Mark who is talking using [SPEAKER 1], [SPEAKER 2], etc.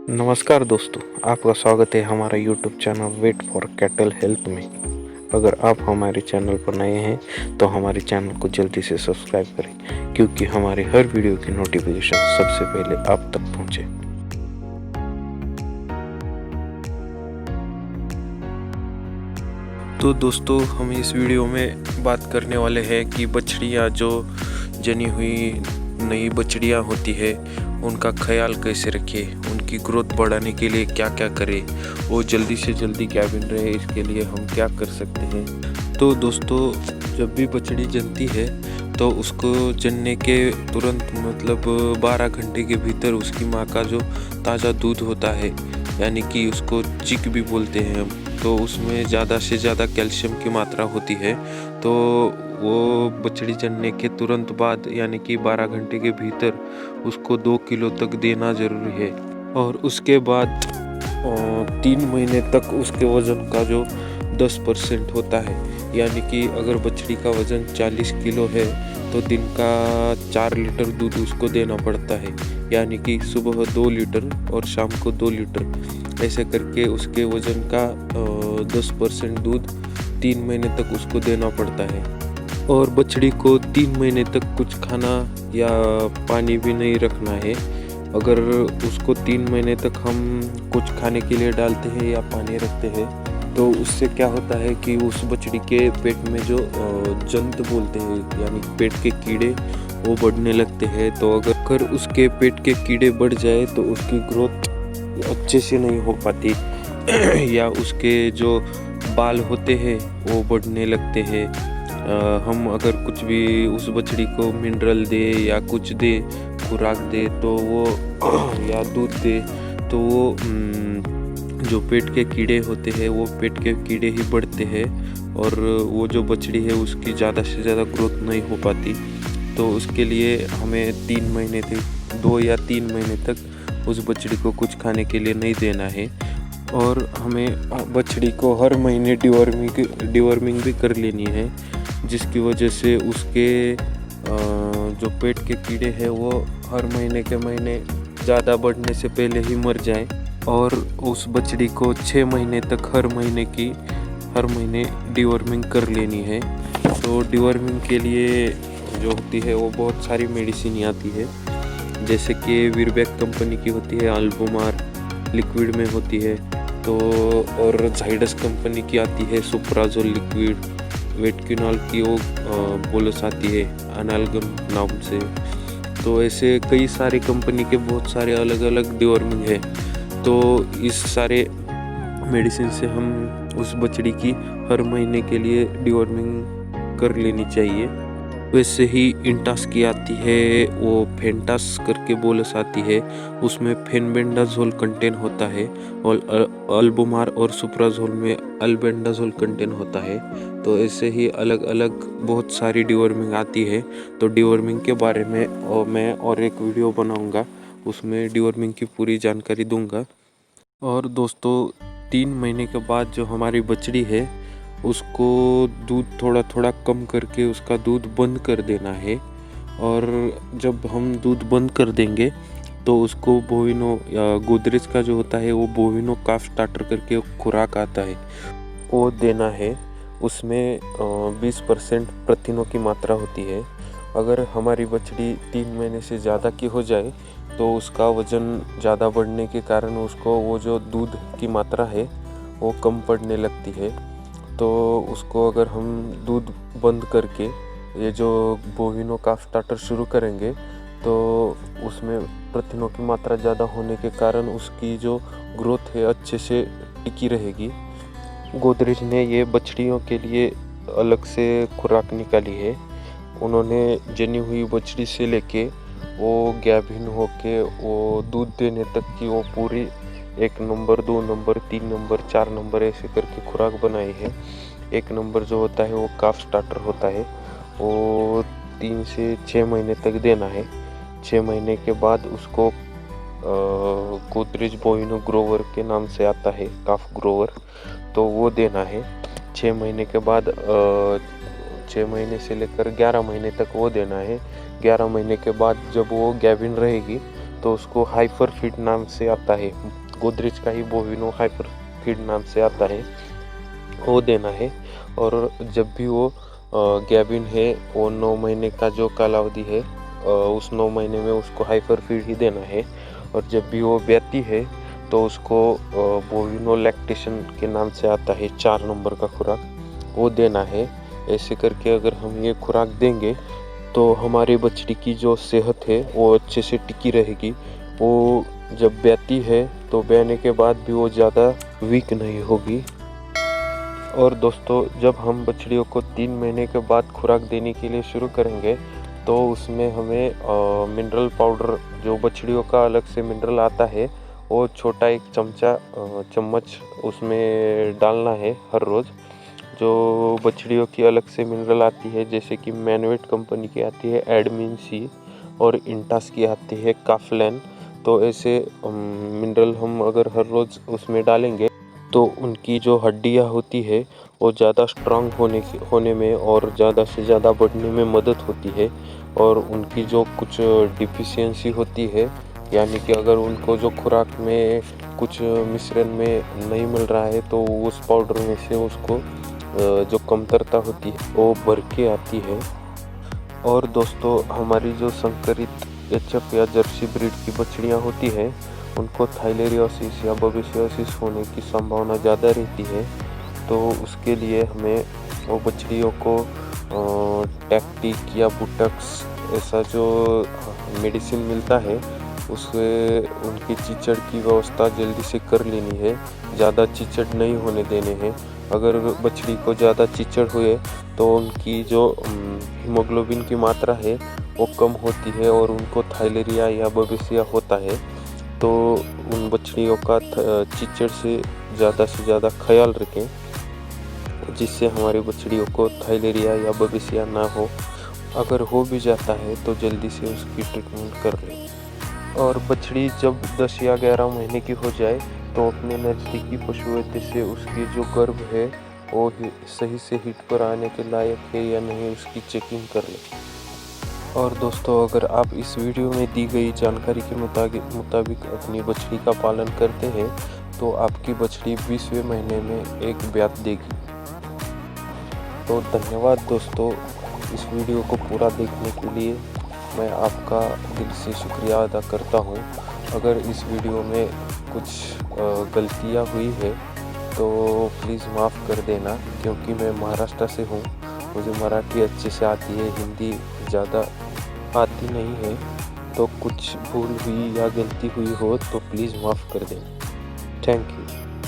[SPEAKER 1] नमस्कार दोस्तों, आपका स्वागत है हमारा YouTube channel vet for cattle health में। अगर आप हमारे चैनल पर नए हैं तो हमारे चैनल को जल्दी से सब्सक्राइब करें, क्योंकि हमारे हर वीडियो की नोटिफिकेशन सबसे पहले आप तक पहुंचे। तो दोस्तों, हम इस वीडियो में बात करने वाले हैं कि बछड़ियाँ जो जनी हुई नई बछड़ियाँ होती है उनका ख्याल कैसे रखें, उनकी ग्रोथ बढ़ाने के लिए क्या क्या करें, वो जल्दी से जल्दी गाभिन रहे, इसके लिए हम क्या कर सकते हैं। तो दोस्तों, जब भी बछड़ी जन्ती है तो उसको जन्ने के तुरंत मतलब 12 घंटे के भीतर उसकी माँ का जो ताज़ा दूध होता है, यानी कि उसको चिक भी बोलते हैं हम, तो उसमें ज़्यादा से ज़्यादा कैल्शियम की मात्रा होती है। तो वो बछड़ी जन्ने के तुरंत बाद यानी कि 12 घंटे के भीतर उसको 2 किलो तक देना ज़रूरी है। और उसके बाद 3 महीने तक उसके वज़न का जो 10% होता है, यानी कि अगर बछड़ी का वज़न 40 किलो है तो दिन का 4 लीटर दूध उसको देना पड़ता है, यानी कि सुबह 2 लीटर और शाम को 2 लीटर। ऐसे करके उसके वज़न का 10% दूध 3 महीने तक उसको देना पड़ता है। और बछड़ी को 3 महीने तक कुछ खाना या पानी भी नहीं रखना है। अगर उसको 3 महीने तक हम कुछ खाने के लिए डालते हैं या पानी रखते हैं तो उससे क्या होता है कि उस बछड़ी के पेट में जो जंत बोलते हैं, यानी पेट के कीड़े, वो बढ़ने लगते हैं। तो अगर उसके पेट के कीड़े बढ़ जाए तो उसकी ग्रोथ अच्छे से नहीं हो पाती या उसके जो बाल होते हैं वो बढ़ने लगते हैं। हम अगर कुछ भी उस बछड़ी को मिनरल दे या कुछ दे, खुराक दे तो वो या दूध दे तो वो जो पेट के कीड़े होते हैं वो पेट के कीड़े ही बढ़ते हैं और वो जो बछड़ी है उसकी ज़्यादा से ज़्यादा ग्रोथ नहीं हो पाती। तो उसके लिए हमें 3 महीने तक 2 या 3 महीने तक उस बछड़ी को कुछ खाने के लिए नहीं देना है। और हमें बछड़ी को हर महीने डिवॉर्मिंग भी कर लेनी है, जिसकी वजह से उसके जो पेट के कीड़े हैं वो हर महीने के महीने ज़्यादा बढ़ने से पहले ही मर जाएं। और उस बछड़ी को 6 महीने तक हर महीने डिवॉर्मिंग कर लेनी है। तो डिवॉर्मिंग के लिए जो होती है वो बहुत सारी मेडिसिन आती है, जैसे कि वीरबैक कंपनी की होती है, अल्बोमार लिक्विड में होती है, तो और जाइडस कंपनी की आती है सुप्राजोल लिक्विड, वेटकिनॉल की वो बोलस आती है अनालगम नाम से। तो ऐसे कई सारे कंपनी के बहुत सारे अलग अलग डिवॉर्मिंग है। तो इस सारे मेडिसिन से हम उस बछड़ी की हर महीने के लिए डिवॉर्मिंग कर लेनी चाहिए। वैसे ही इंटास की आती है, वो फेंटास करके बोलस आती है, उसमें फेनबेंडाजोल कंटेन होता है, और अल्बोमार और सुप्राजोल में अल्बेंडाजोल कंटेन होता है। तो ऐसे ही अलग अलग बहुत सारी डिवॉर्मिंग आती है। तो डिवॉर्मिंग के बारे में मैं और एक वीडियो बनाऊंगा, उसमें डिवॉर्मिंग की पूरी जानकारी दूंगा। और दोस्तों, 3 महीने के बाद जो हमारी बछड़ी है उसको दूध थोड़ा थोड़ा कम करके उसका दूध बंद कर देना है। और जब हम दूध बंद कर देंगे तो उसको बोविनो या गोदरेज का जो होता है वो बोविनो काफ स्टार्टर करके खुराक आता है, वो देना है। उसमें 20% प्रोटीनों की मात्रा होती है। अगर हमारी बछड़ी 3 महीने से ज़्यादा की हो जाए तो उसका वज़न ज़्यादा बढ़ने के कारण उसको वो जो दूध की मात्रा है वो कम पड़ने लगती है। तो उसको अगर हम दूध बंद करके ये जो बोविनो काफ स्टार्टर शुरू करेंगे तो उसमें प्रोटीनों की मात्रा ज़्यादा होने के कारण उसकी जो ग्रोथ है अच्छे से टिकी रहेगी। गोदरेज ने ये बछड़ियों के लिए अलग से खुराक निकाली है। उन्होंने जनी हुई बछड़ी से लेके वो गाभिन होके वो दूध देने तक की वो पूरी 1 नंबर, 2 नंबर, 3 नंबर, 4 नंबर ऐसे करके खुराक बनाई है। 1 नंबर जो होता है वो काफ स्टार्टर होता है, वो 3 से 6 महीने तक देना है। 6 महीने के बाद उसको गोदरेज बोविनो ग्रोवर के नाम से आता है, काफ ग्रोवर, तो वो देना है। 6 महीने के बाद 6 महीने से लेकर 11 महीने तक वो देना है। 11 महीने के बाद जब वो गाभिन रहेगी तो उसको हाइपर फीड नाम से आता है, गोदरेज का ही बोविनो हाइपर फीड नाम से आता है, वो देना है। और जब भी वो गैबिन है, वो 9 महीने का जो कालावधि है, उस 9 महीने में उसको हाइपर फीड ही देना है। और जब भी वो ब्याती है तो उसको बोविनो लैक्टेशन के नाम से आता है 4 नंबर का खुराक, वो देना है। ऐसे करके अगर हम ये खुराक देंगे तो हमारी बछड़ी की जो सेहत है वो अच्छे से टिकी रहेगी। वो जब ब्याती है तो ब्याने के बाद भी वो ज़्यादा वीक नहीं होगी। और दोस्तों, जब हम बछड़ियों को 3 महीने के बाद खुराक देने के लिए शुरू करेंगे तो उसमें हमें मिनरल पाउडर, जो बछड़ियों का अलग से मिनरल आता है, वो छोटा एक चम्मच उसमें डालना है हर रोज़। जो बछड़ियों की अलग से मिनरल आती है, जैसे कि मैनवेट कंपनी की आती है एडमिन सी, और इंटास की आती है काफलैन, तो ऐसे मिनरल हम अगर हर रोज़ उसमें डालेंगे तो उनकी जो हड्डियां होती है वो ज़्यादा स्ट्रांग होने में और ज़्यादा से ज़्यादा बढ़ने में मदद होती है। और उनकी जो कुछ डिफिशियंसी होती है, यानी कि अगर उनको जो खुराक में कुछ मिश्रण में नहीं मिल रहा है तो उस पाउडर में से उसको जो कमतरता होती है वो भर के आती है। और दोस्तों, हमारी जो संकरित एचएफ या जर्सी ब्रीड की बछड़ियाँ होती हैं, उनको थाइलेरियोसिस या बबेसियोसिस होने की संभावना ज़्यादा रहती है। तो उसके लिए हमें वो बछड़ियों को टैक्टिक या बुटक्स ऐसा जो मेडिसिन मिलता है, उससे उनकी चिचड़ की व्यवस्था जल्दी से कर लेनी है। ज़्यादा चिचड़ नहीं होने देने हैं। अगर बछड़ी को ज़्यादा चिचड़ हुए तो उनकी जो हीमोग्लोबिन की मात्रा है वो कम होती है और उनको थाइलेरिया या बबेसिया होता है। तो उन बछड़ियों का चिचड़ से ज़्यादा ख्याल रखें, जिससे हमारी बछड़ियों को थाइलेरिया या बबेसिया ना हो। अगर हो भी जाता है तो जल्दी से उसकी ट्रीटमेंट कर लें। और बछड़ी जब 10 या 11 महीने की हो जाए तो अपने नज़दीकी पशु वैद्य से उसकी जो गर्भ है वो सही से हीट पर आने के लायक है या नहीं, उसकी चेकिंग कर लें। और दोस्तों, अगर आप इस वीडियो में दी गई जानकारी के मुताबिक अपनी बछड़ी का पालन करते हैं तो आपकी बछड़ी 20वें महीने में एक ब्यात देगी। तो धन्यवाद दोस्तों, इस वीडियो को पूरा देखने के लिए मैं आपका दिल से शुक्रिया अदा करता हूँ। अगर इस वीडियो में कुछ गलतियाँ हुई है तो प्लीज़ माफ़ कर देना, क्योंकि मैं महाराष्ट्र से हूँ, मुझे मराठी अच्छे से आती है, हिंदी ज़्यादा आती नहीं है। तो कुछ भूल हुई या गलती हुई हो तो प्लीज़ माफ़ कर देना। Thank you.